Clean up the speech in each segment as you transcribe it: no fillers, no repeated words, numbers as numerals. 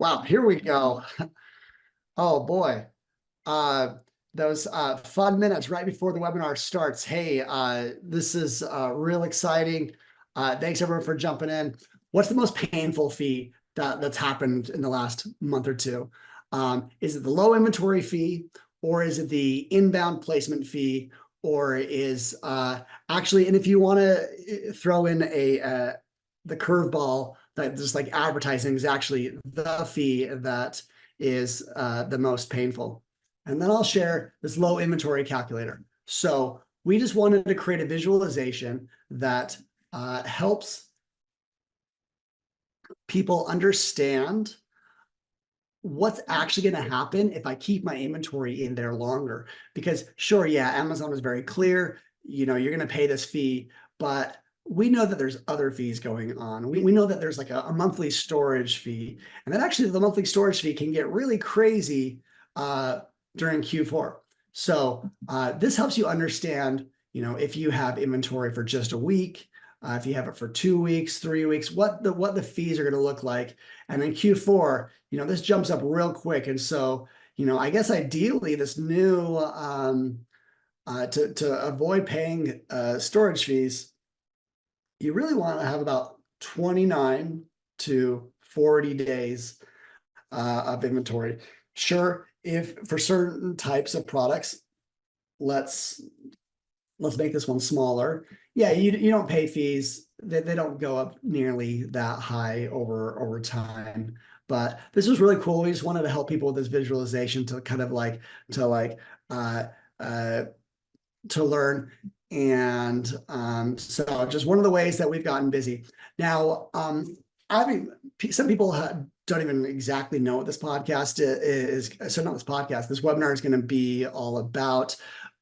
Wow, here we go. Oh boy. Uh those fun minutes right before the webinar starts. Hey, this is real exciting. Thanks everyone for jumping in. What's the most painful fee that's happened in the last month or two? Is it the low inventory fee, or is it the inbound placement fee, or is actually, and if you want to throw in the curveball that just like advertising is actually the fee that is the most painful. And then I'll share this low inventory calculator. So we just wanted to create a visualization that helps people understand what's actually going to happen if I keep my inventory in there longer. Because sure, yeah, Amazon is very clear, you're going to pay this fee, but we know that there's other fees going on. We know that there's like a monthly storage fee, and that actually the monthly storage fee can get really crazy during Q4. So this helps you understand, if you have inventory for just a week, if you have it for 2 weeks, 3 weeks, what the fees are going to look like. And then Q4, this jumps up real quick. And so, I guess ideally this new, to avoid paying storage fees, you really want to have about 29 to 40 days of inventory. Sure, if for certain types of products, let's make this one smaller. Yeah, you don't pay fees. They don't go up nearly that high over time. But this was really cool. We just wanted to help people with this visualization to kind of uh, uh, to learn. And so just one of the ways that we've gotten busy. Now, I mean, some people don't even exactly know what this podcast is. So not this podcast, this webinar is going to be all about.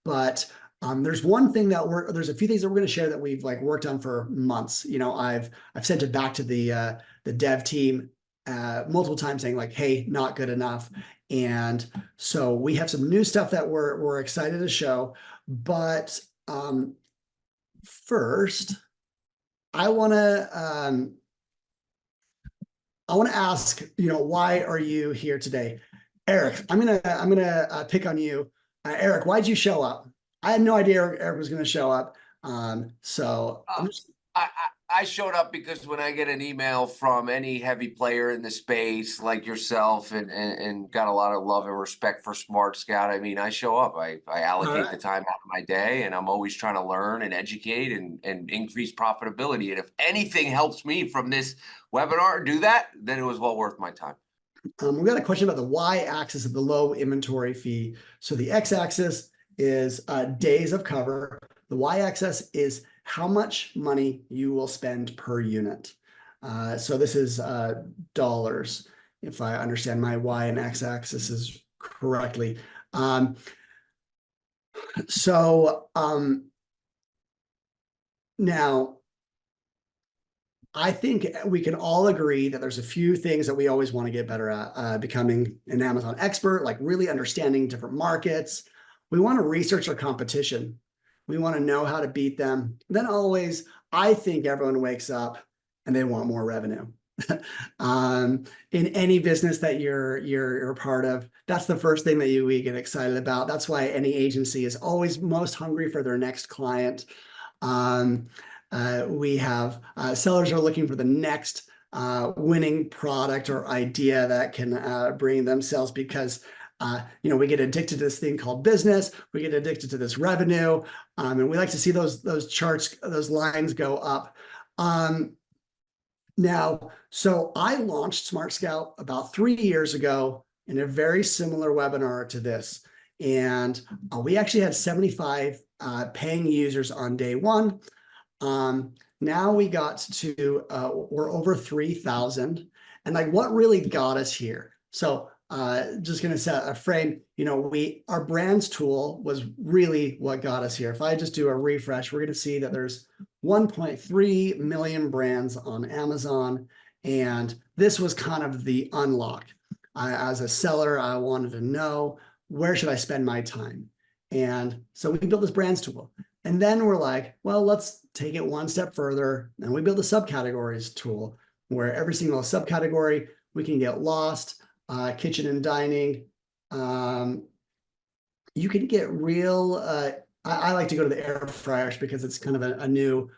But there's one thing there's a few things that we're going to share that we've worked on for months. I've sent it back to the dev team multiple times saying hey, not good enough. And so we have some new stuff that we're excited to show. But first, I want to ask, why are you here today? Eric, I'm gonna pick on you. Eric, why'd you show up? I had no idea Eric was going to show up. So I showed up because when I get an email from any heavy player in the space like yourself and got a lot of love and respect for SmartScout, I mean, I show up. I allocate the time out of my day, and I'm always trying to learn and educate and increase profitability. And if anything helps me from this webinar do that, then it was well worth my time. We got a question about the y-axis of the low inventory fee. So the x-axis is days of cover. The y-axis is how much money you will spend per unit. So this is dollars, if I understand my y and x-axis is correctly. Now, I think we can all agree that there's a few things that we always want to get better at. Becoming an Amazon expert, really understanding different markets. We want to research our competition. We want to know how to beat them. Then always, I think everyone wakes up and they want more revenue. In any business that you're a part of, that's the first thing that we get excited about. That's why any agency is always most hungry for their next client. We have sellers are looking for the next winning product or idea that can bring them sales, because we get addicted to this thing called business. We get addicted to this revenue, and we like to see those charts, those lines go up. Now, so I launched SmartScout about 3 years ago in a very similar webinar to this, and we actually had 75 paying users on day one. Now we got to we're over 3,000, and what really got us here. So just going to set a frame. Our brands tool was really what got us here. If I just do a refresh, we're going to see that there's 1.3 million brands on Amazon, and this was kind of the unlock. As a seller, I wanted to know, where should I spend my time? And so we built this brands tool. And then we're like, well, let's take it one step further. And we built a subcategories tool where every single subcategory, we can get lost, kitchen and dining. You can get real, I like to go to the air fryers because it's kind of a new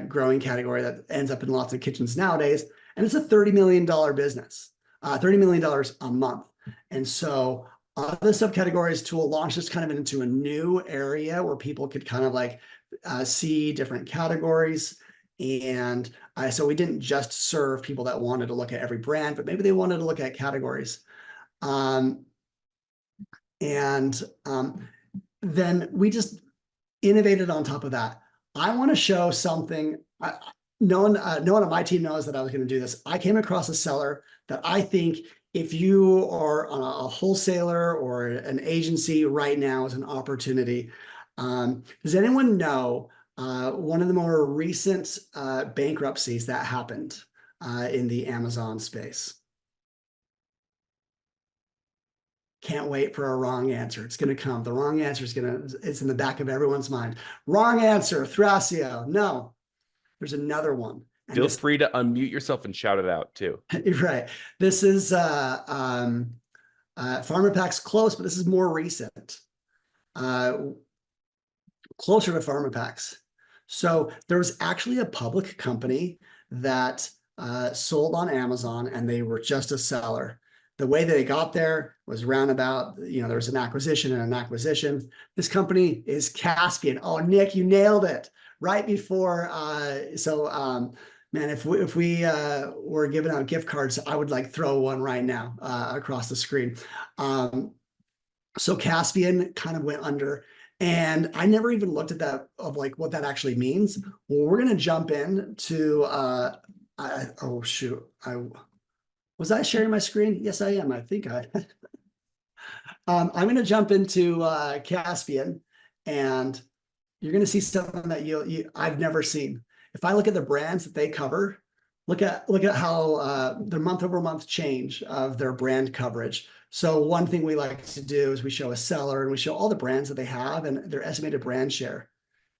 growing category that ends up in lots of kitchens nowadays. And it's a $30 million business, $30 million a month. And so the subcategories tool launched us kind of into a new area where people could kind of like see different categories. And so we didn't just serve people that wanted to look at every brand, but maybe they wanted to look at categories. And then we just innovated on top of that. I want to show something. No one on my team knows that I was going to do this. I came across a seller that I think if you are a wholesaler or an agency right now is an opportunity. Does anyone know one of the more recent bankruptcies that happened in the Amazon space? Can't wait for a wrong answer. It's going to come. The wrong answer it's in the back of everyone's mind. Wrong answer, Thrasio. No, there's another one. And Feel free to unmute yourself and shout it out too. Right. This is PharmaPack's close, but this is more recent. Closer to PharmaPack's. So there was actually a public company that sold on Amazon, and they were just a seller. The way they got there was roundabout, there was an acquisition and an acquisition. This company is Caspian. Oh, Nick, you nailed it right before. Man, if we were giving out gift cards, I would like throw one right now across the screen. So Caspian kind of went under, and I never even looked at that of like what that actually means. Well, we're gonna jump in to oh shoot, was I sharing my screen? Yes, I am. I think I'm going to jump into Caspian, and you're going to see something that I've never seen. If I look at the brands that they cover, look at how the month over month change of their brand coverage. So one thing we like to do is we show a seller and we show all the brands that they have and their estimated brand share.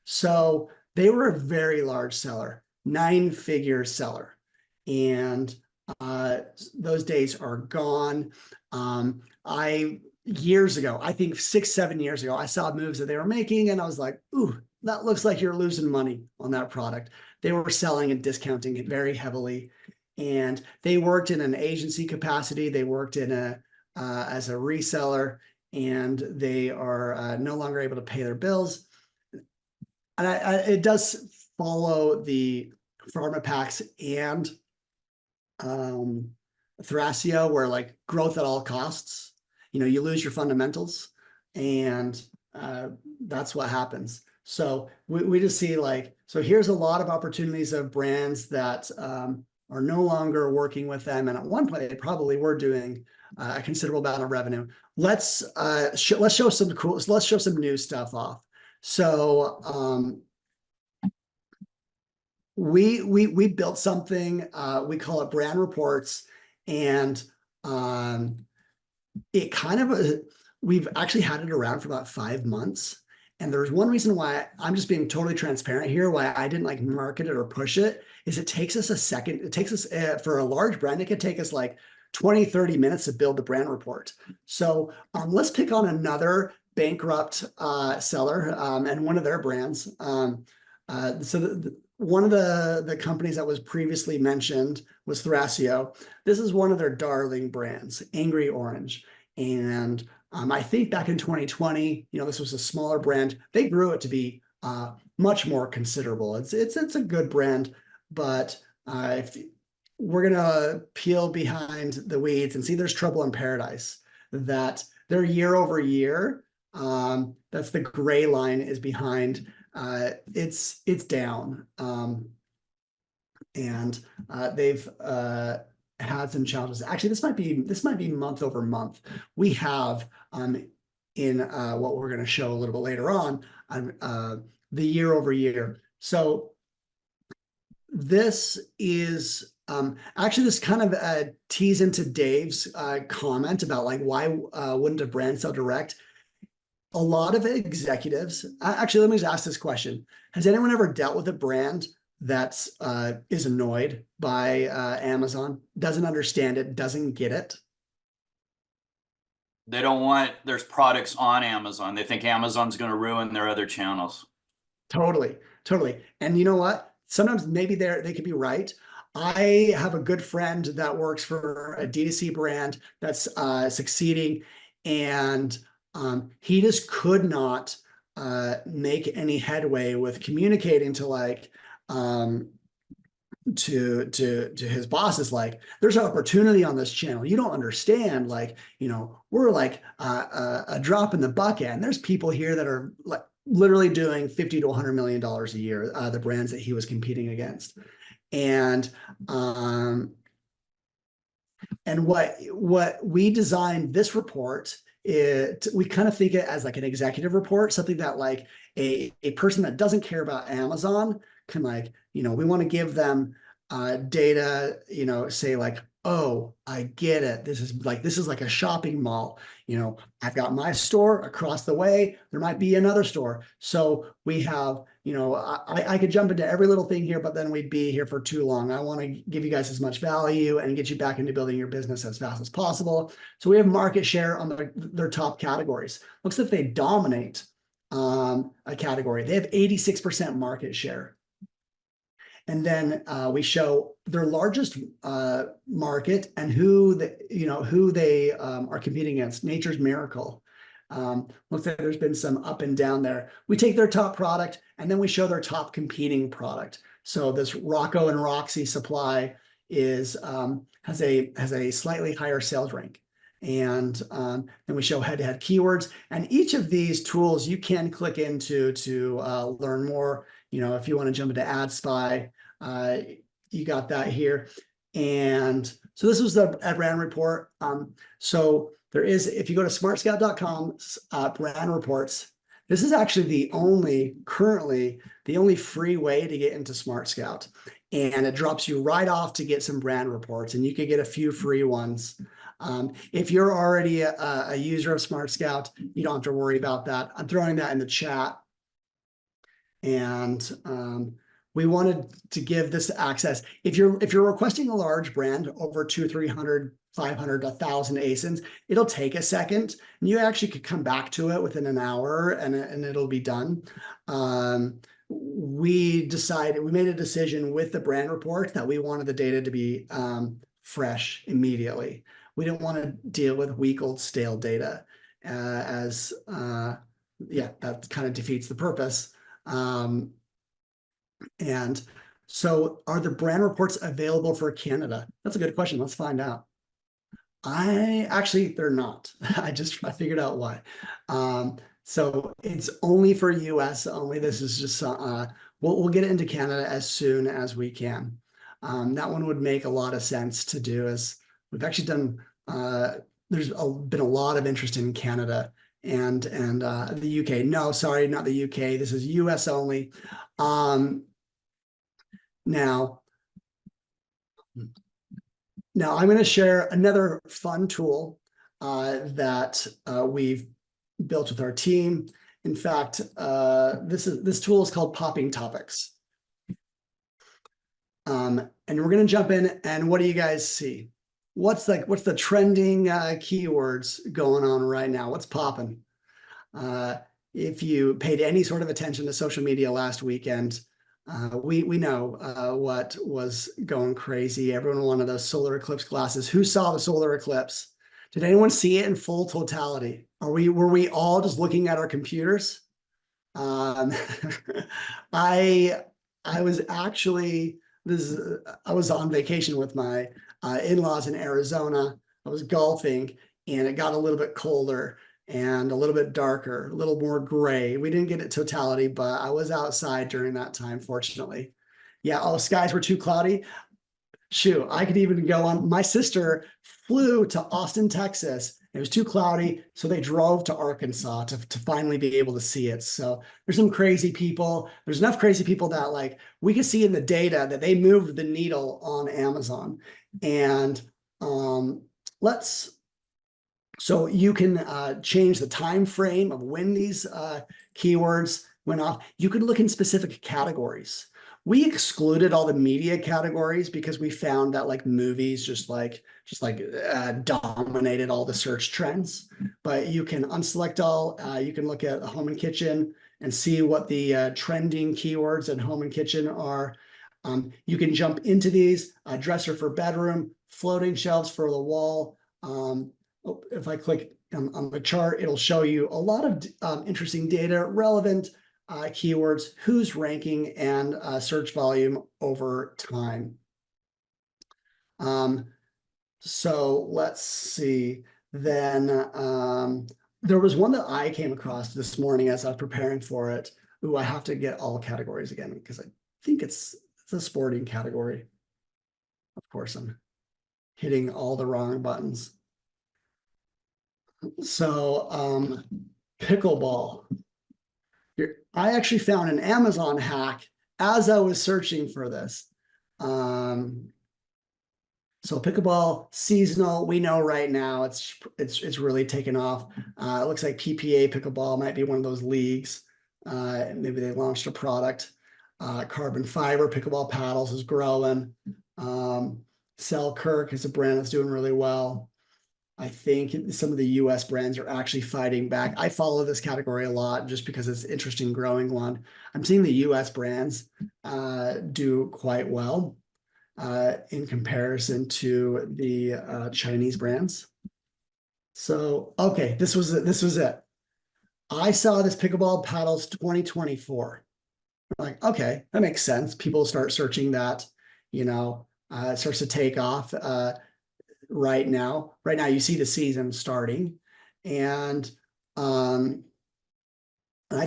So they were a very large seller, 9-figure seller, and those days are gone. Years ago, I think 6-7 years ago, I saw moves that they were making, and I was like, "Ooh, that looks like you're losing money on that product." They were selling and discounting it very heavily, and they worked in an agency capacity. They worked in as a reseller, and they are no longer able to pay their bills. And it does follow the PharmaPacks and Thrasio, where like growth at all costs, you lose your fundamentals, and that's what happens. So we just see so here's a lot of opportunities of brands that are no longer working with them, and at one point they probably were doing a considerable amount of revenue. Let's show some new stuff off. So we built something, we call it brand reports, and it kind of we've actually had it around for about 5 months. And there's one reason why I'm just being totally transparent here, why I didn't like market it or push it, is it takes us a second. It takes us for a large brand, it could take us like 20-30 minutes to build the brand report. So let's pick on another bankrupt seller and one of their brands. One of the companies that was previously mentioned was Thrasio. This is one of their darling brands, Angry Orange. And I think back in 2020, this was a smaller brand. They grew it to be much more considerable. It's a good brand, but if we're gonna peel behind the weeds and see there's trouble in paradise, that their year over year, that's the gray line is behind. It's down, and they've had some challenges. Actually, this might be month over month. We have in what we're going to show a little bit later on the year over year. So this is actually this kind of tees into Dave's comment about like why wouldn't a brand sell direct? A lot of executives, actually, let me just ask this question. Has anyone ever dealt with a brand that's is annoyed by Amazon, doesn't understand it, doesn't get it? They don't want there's products on Amazon. They think Amazon's going to ruin their other channels. Totally, totally. And you know what? Sometimes maybe they could be right. I have a good friend that works for a D2C brand that's succeeding, and he just could not make any headway with communicating to like to his bosses, like, there's an opportunity on this channel. You don't understand, like, we're like a drop in the bucket, and there's people here that are like literally doing 50 to 100 million dollars a year, the brands that he was competing against. And what we designed this report, we kind of think it as like an executive report, something that like a person that doesn't care about Amazon can, like, we want to give them data, say like, oh, I get it. This is like a shopping mall. I've got my store across the way. There might be another store. So we have, I could jump into every little thing here, but then we'd be here for too long. I want to give you guys as much value and get you back into building your business as fast as possible. So we have market share on their top categories. Looks like they dominate a category. They have 86% market share. And then we show their largest market and who they are competing against. Nature's Miracle. Looks like there's been some up and down there. We take their top product and then we show their top competing product. So this Rocco and Roxy supply has a slightly higher sales rank. And then we show head-to-head keywords. And each of these tools you can click into to learn more. If you want to jump into Ad Spy, you got that here. And so this was the brand report. So there is, if you go to smartscout.com, brand reports, this is actually currently the only free way to get into SmartScout. And it drops you right off to get some brand reports, and you could get a few free ones. If you're already a user of SmartScout, you don't have to worry about that. I'm throwing that in the chat. And we wanted to give this access. If you're requesting a large brand over 200, 300, 500, 1,000 ASINs, it'll take a second, and you actually could come back to it within an hour, and it'll be done. We made a decision with the brand report that we wanted the data to be fresh immediately. We didn't want to deal with week-old stale data, that kind of defeats the purpose. And so are the brand reports available for Canada? That's a good question. Let's find out. They're not. I figured out why. So it's only for US only. This is just, we'll get it into Canada as soon as we can. That one would make a lot of sense to do, as we've actually done, there's been a lot of interest in Canada and the UK. No, sorry, not the UK. This is US only. Now I'm going to share another fun tool that we've built with our team. In fact, this tool is called Popping Topics. And we're going to jump in, and what do you guys see? What's the trending keywords going on right now? What's popping? If you paid any sort of attention to social media last weekend, we know what was going crazy. Everyone wanted those solar eclipse glasses. Who saw the solar eclipse? Did anyone see it in full totality? Were we all just looking at our computers? I was actually I was on vacation with my in-laws in Arizona. I was golfing, and it got a little bit colder and a little bit darker, a little more gray. We didn't get it totality, but I was outside during that time, fortunately. Yeah, all the skies were too cloudy. Shoot, I could even go on. My sister flew to Austin, Texas. It was too cloudy, so they drove to Arkansas to finally be able to see it. So there's some crazy people. There's enough crazy people that, like, we could see in the data that they moved the needle on Amazon. And so you can change the time frame of when these keywords went off. You could look in specific categories. We excluded all the media categories because we found that like movies just dominated all the search trends. But you can unselect all. You can look at home and kitchen and see what the trending keywords in home and kitchen are. You can jump into these, dresser for bedroom, floating shelves for the wall. If I click on the chart, it'll show you a lot of interesting data, relevant keywords, who's ranking, and search volume over time. So let's see. Then there was one that I came across this morning as I was preparing for it. Ooh, I have to get all categories again because I think it's a sporting category. Of course, I'm hitting all the wrong buttons. So pickleball. I actually found an Amazon hack as I was searching for this. So pickleball seasonal, we know right now it's really taken off. It looks like PPA pickleball might be one of those leagues. Maybe they launched a product. Carbon fiber pickleball paddles is growing. Selkirk is a brand that's doing really well. I think some of the US brands are actually fighting back. I follow this category a lot just because it's an interesting growing one. I'm seeing the US brands do quite well in comparison to the Chinese brands. So, okay, this was it. I saw this pickleball paddles 2024. Like, okay, that makes sense. People start searching that, it starts to take off. Right now you see the season starting, and I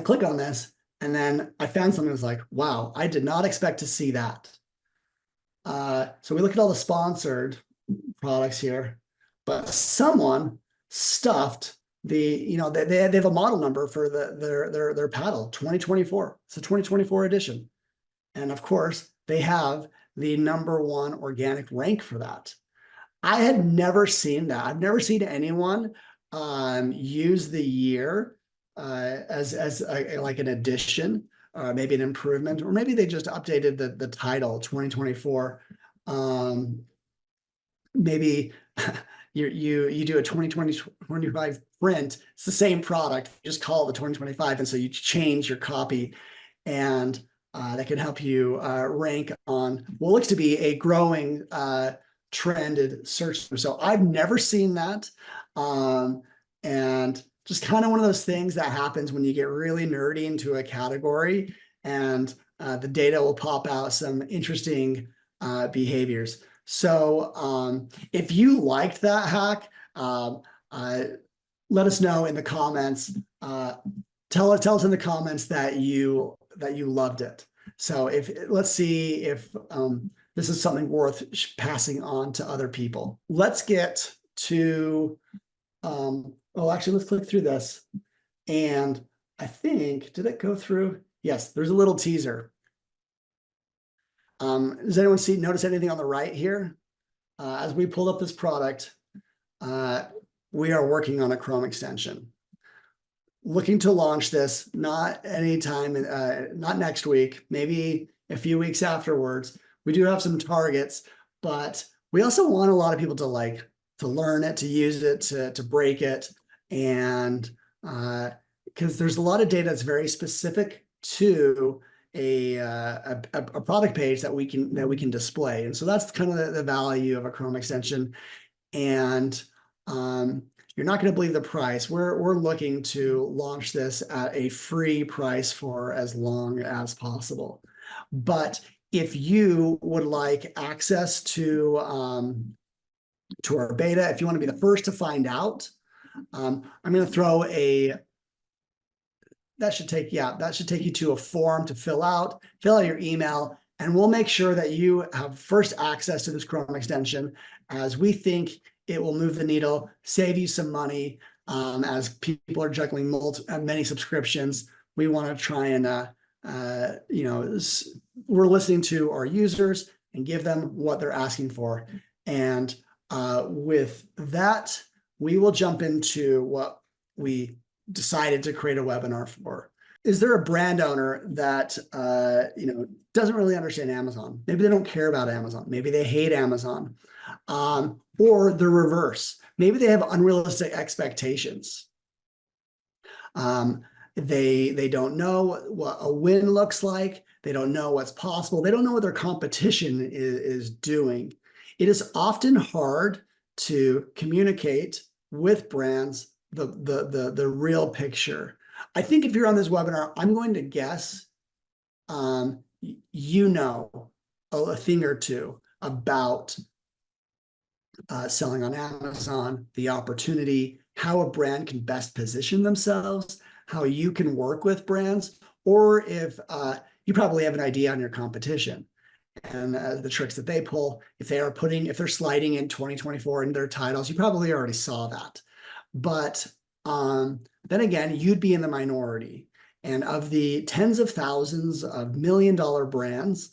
click on this, and then I found something that's like, wow, I did not expect to see that. So we look at all the sponsored products here, but someone stuffed they have a model number for their paddle 2024. It's a 2024 edition, and of course they have the #1 organic rank for that. I had never seen that. I've never seen anyone use the year as like an addition, maybe an improvement, or maybe they just updated the title 2024. Maybe you do a 2025 print. It's the same product. You just call it the 2025, and so you change your copy, and that can help you rank on what looks to be a growing trended search. So I've never seen that. And just kind of one of those things that happens when you get really nerdy into a category, and the data will pop out some interesting behaviors. So if you liked that hack, let us know in the comments. Tell us in the comments that you loved it. So let's see if this is something worth passing on to other people. Let's get to, actually, let's click through this. And I think, did it go through? Yes, there's a little teaser. Does anyone notice anything on the right here? As we pulled up this product, we are working on a Chrome extension. Looking to launch this, not anytime, not next week, maybe a few weeks afterwards. We do have some targets, but we also want a lot of people to learn it, to use it, to break it, and because there's a lot of data that's very specific to a product page that we can display, and so that's kind of the value of a Chrome extension. And you're not going to believe the price. We're looking to launch this at a free price for as long as possible. But if you would like access to our beta, if you want to be the first to find out, I'm going to throw that should take you to a form to fill out your email, and we'll make sure that you have first access to this Chrome extension, as we think it will move the needle, save you some money. As people are juggling many subscriptions, we want to try and we're listening to our users and give them what they're asking for. And with that, we will jump into what we decided to create a webinar for. is there a brand owner that doesn't really understand Amazon? Maybe they don't care about Amazon. Maybe they hate Amazon, or the reverse. Maybe they have unrealistic expectations. They don't know what a win looks like. They don't know what's possible. They don't know what their competition is doing. It is often hard to communicate with brands the real picture. I think if you're on this webinar, I'm going to guess you know a thing or two about selling on Amazon, the opportunity, how a brand can best position themselves, how you can work with brands, or if you probably have an idea on your competition and the tricks that they pull. If they're sliding in 2024 in their titles, you probably already saw that. But then again, you'd be in the minority. And of the tens of thousands of million-dollar brands,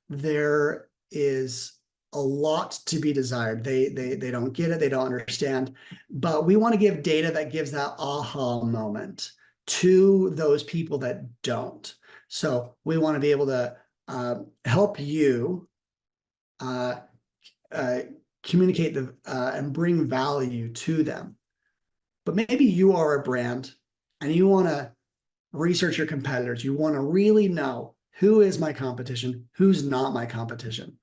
there is a lot to be desired. They don't get it, they don't understand. But we want to give data that gives that aha moment to those people that don't. So we want to be able to help you communicate and bring value to them. But maybe you are a brand and you want to research your competitors. You want to really know who is my competition, who's not my competition.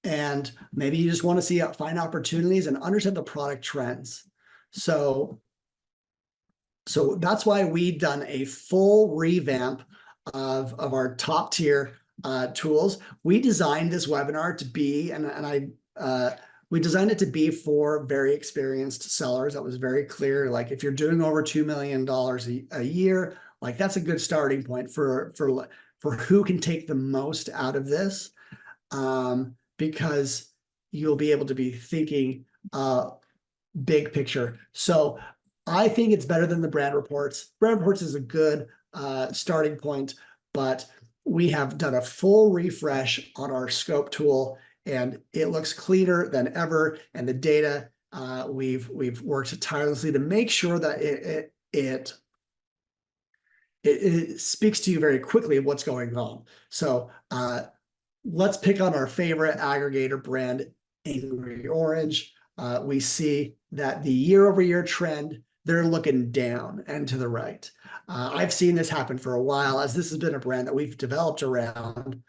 And maybe you just want to find opportunities and understand the product trends. So that's why we've done a full revamp of our top tier tools. We designed this webinar to be, we designed it to be for very experienced sellers. That was very clear. Like if you're doing over $2 million a year, like that's a good starting point for who can take the most out of this, because you'll be able to be thinking big picture. So I think it's better than the brand reports. Brand reports is a good starting point, but we have done a full refresh on our scope tool, and it looks cleaner than ever. And the data, we've worked tirelessly to make sure that it speaks to you very quickly of what's going on. So let's pick on our favorite aggregator brand, Angry Orange. We see that the year-over-year trend, they're looking down and to the right. I've seen this happen for a while, as this has been a brand that we've developed around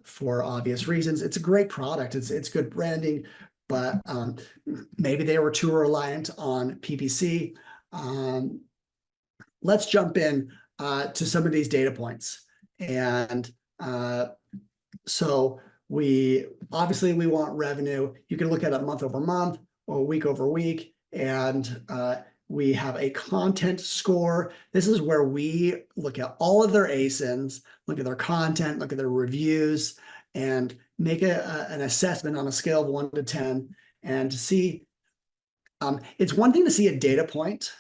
for obvious reasons. It's a great product. It's good branding, but maybe they were too reliant on PPC. Let's jump in to some of these data points. And so we want revenue. You can look at it month over month or week over week, and we have a content score. This is where we look at all of their ASINs, look at their content, look at their reviews, and make an assessment on a scale of 1 to 10, and to see. It's one thing to see a data point.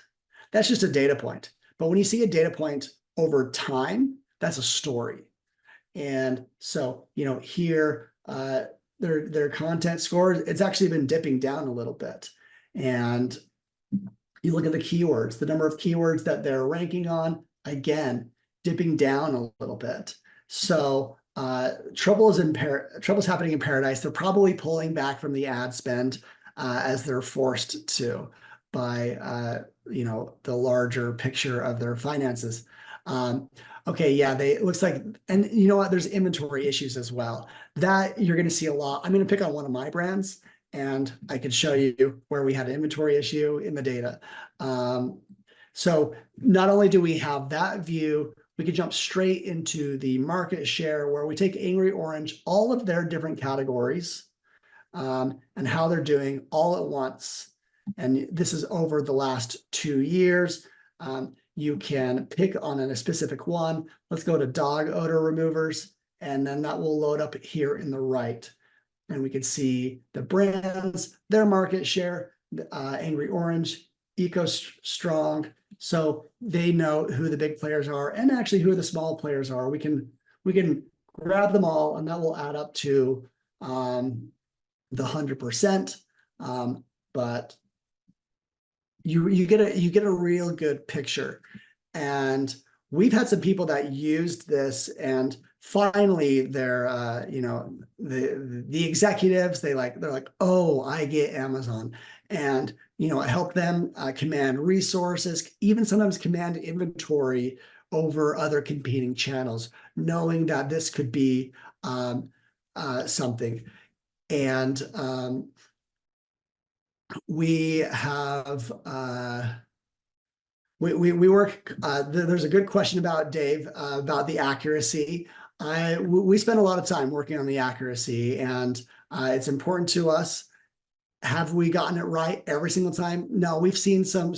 That's just a data point. But when you see a data point over time, that's a story. And so, here, their content score, it's actually been dipping down a little bit. And you look at the keywords, the number of keywords that they're ranking on, again, dipping down a little bit. So trouble's happening in paradise. They're probably pulling back from the ad spend as they're forced to by the larger picture of their finances. Okay, yeah, it looks like, and you know what, there's inventory issues as well that you're going to see a lot. I'm going to pick on one of my brands, and I could show you where we had an inventory issue in the data. So not only do we have that view, we could jump straight into the market share, where we take Angry Orange, all of their different categories, and how they're doing all at once. And this is over the last 2 years. You can pick on a specific one. Let's go to dog odor removers, and then that will load up here in the right. And we can see the brands, their market share, Angry Orange, Eco Strong. So they know who the big players are and actually who the small players are. We can grab them all, and that will add up to the 100%. But you get a real good picture. And we've had some people that used this, and finally they're you know, the executives, they're like, oh, I get Amazon. And you know, it helped them command resources, even sometimes command inventory over other competing channels, knowing that this could be something. And we have we work. There's a good question about Dave about the accuracy. We spend a lot of time working on the accuracy, and it's important to us. Have we gotten it right every single time? No, we've seen some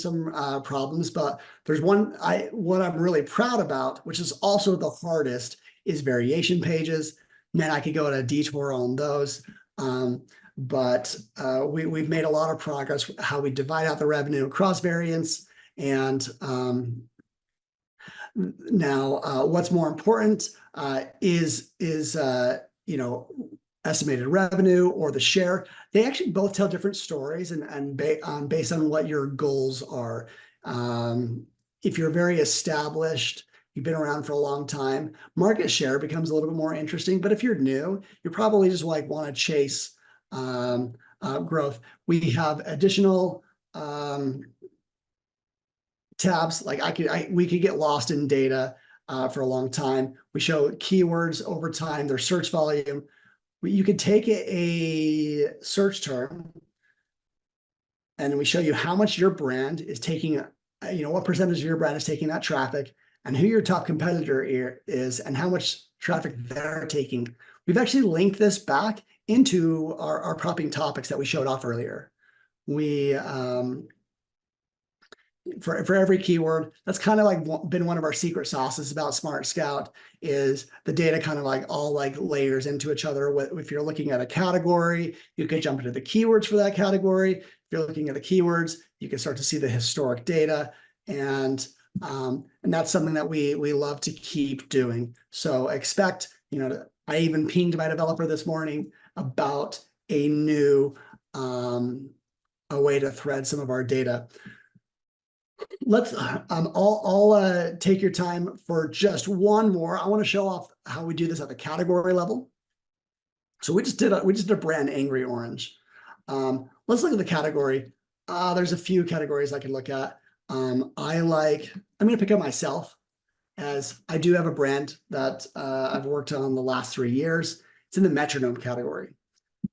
problems, but there's what I'm really proud about, which is also the hardest, is variation pages. Man, I could go on a detour on those. But we've made a lot of progress how we divide out the revenue across variants. And now what's more important is you know, estimated revenue or the share. They actually both tell different stories, and based on what your goals are. If you're very established, you've been around for a long time, market share becomes a little bit more interesting. But if you're new, you probably just like want to chase growth. We have additional tabs. Like we could get lost in data for a long time. We show keywords over time, their search volume. You could take a search term, and we show you how much your brand is taking, you know, what percentage of your brand is taking that traffic, and who your top competitor is, and how much traffic they're taking. We've actually linked this back into our propping topics that we showed off earlier. We for every keyword, that's kind of like been one of our secret sauces about SmartScout, is the data kind of like all like layers into each other. If you're looking at a category, you can jump into the keywords for that category. If you're looking at the keywords, you can start to see the historic data. And that's something that we love to keep doing. So expect, you know, I even pinged my developer this morning about a new a way to thread some of our data. Let's I'll take your time for just one more. I want to show off how we do this at the category level. So we just did a brand angry orange. Let's look at the category. There's a few categories I can look at. I'm gonna pick up myself, as I do have a brand that I've worked on the last 3 years. It's in the metronome category,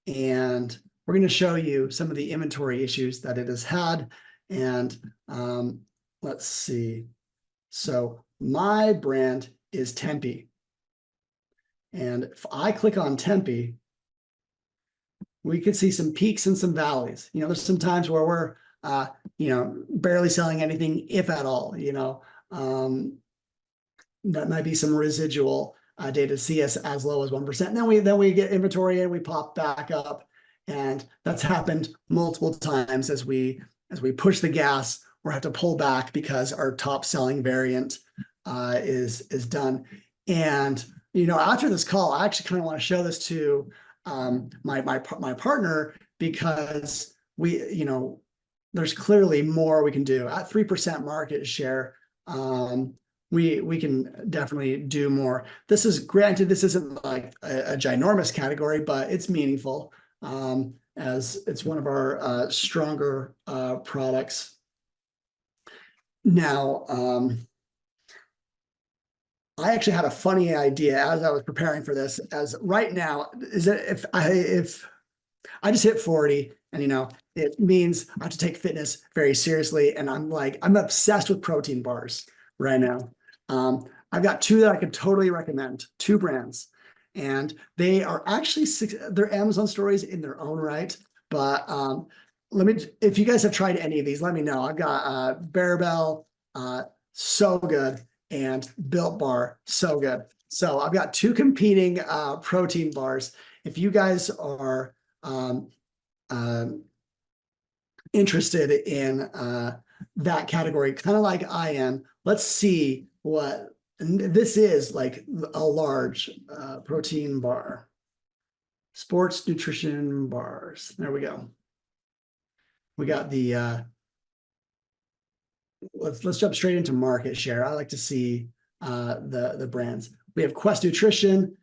and we're going to show you some of the inventory issues that it has had. And let's see. So my brand is Tempe. And if I click on Tempe, we could see some peaks and some valleys. You know, there's some times where we're, you know, barely selling anything, if at all, you know. That might be some residual data, see us as low as 1%. And then we get inventory and we pop back up. And that's happened multiple times as we push the gas, or have to pull back because our top selling variant is done. And you know, after this call, I actually kind of want to show this to my partner, because you know, there's clearly more we can do at 3% market share. We can definitely do more. This isn't like a ginormous category, but it's meaningful, as it's one of our stronger products. Now, I actually had a funny idea as I was preparing for this. As right now, is that if I just hit 40, and you know, it means I have to take fitness very seriously, and I'm obsessed with protein bars right now. I've got 2 that I could totally recommend, 2 brands, and they are actually they're Amazon stories in their own right. But if you guys have tried any of these, let me know. I've got Bearbell, so good, and Built Bar, so good. So I've got 2 competing protein bars. If you guys are interested in that category, kind of like I am, let's see what, and this is like a large protein bar. Sports nutrition bars. There we go. We got the let's jump straight into market share. I like to see the brands. We have Quest Nutrition,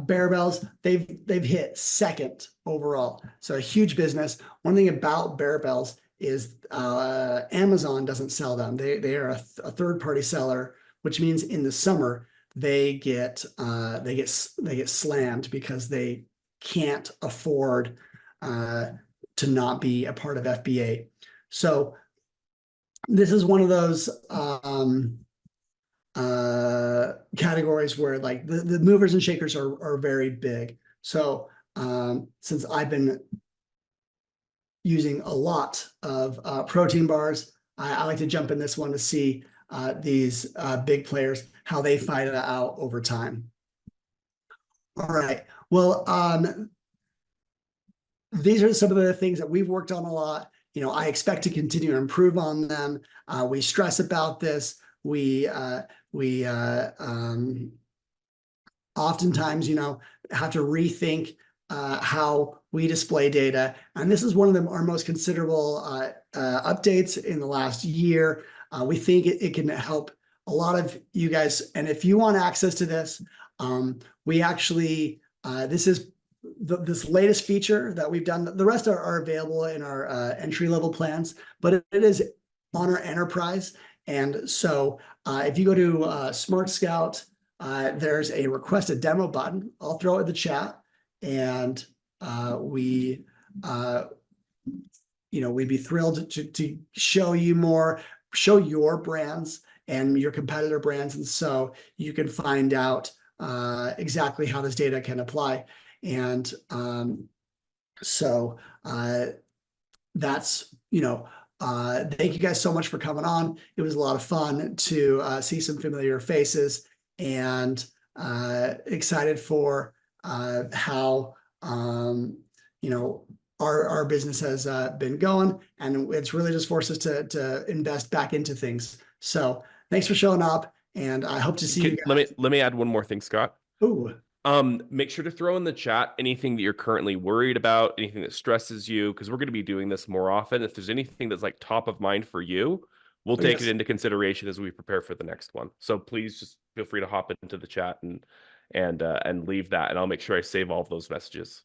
Bear Bells. They've hit second overall, so a huge business. One thing about Bear Bells is Amazon doesn't sell them. They are a third party seller, which means in the summer they get slammed because they can't afford to not be a part of FBA. So this is one of those categories where like the movers and shakers are very big. So since I've been using a lot of protein bars, I like to jump in this one to see these big players, how they fight it out over time. All right. Well, these are some of the things that we've worked on a lot. You know, I expect to continue to improve on them. We stress about this. We oftentimes, you know, have to rethink how we display data. And this is one of them, our most considerable updates in the last year. We think it can help a lot of you guys. And if you want access to this, we actually, this is this latest feature that we've done. The rest are available in our entry-level plans, but it is on our enterprise. And so if you go to SmartScout, there's a request a demo button. I'll throw it in the chat, and we'd be thrilled to show you more, show your brands and your competitor brands, and so you can find out exactly how this data can apply. And so that's, thank you guys so much for coming on. It was a lot of fun to see some familiar faces, and excited for how our business has been going, and it's really just forced us to invest back into things. So thanks for showing up, and I hope to see you guys. Let me add one more thing, Scott. Ooh. Make sure to throw in the chat anything that you're currently worried about, anything that stresses you, because we're going to be doing this more often. If there's anything that's like top of mind for you, we'll take it into consideration as we prepare for the next one. So please just feel free to hop into the chat and leave that, and I'll make sure I save all of those messages.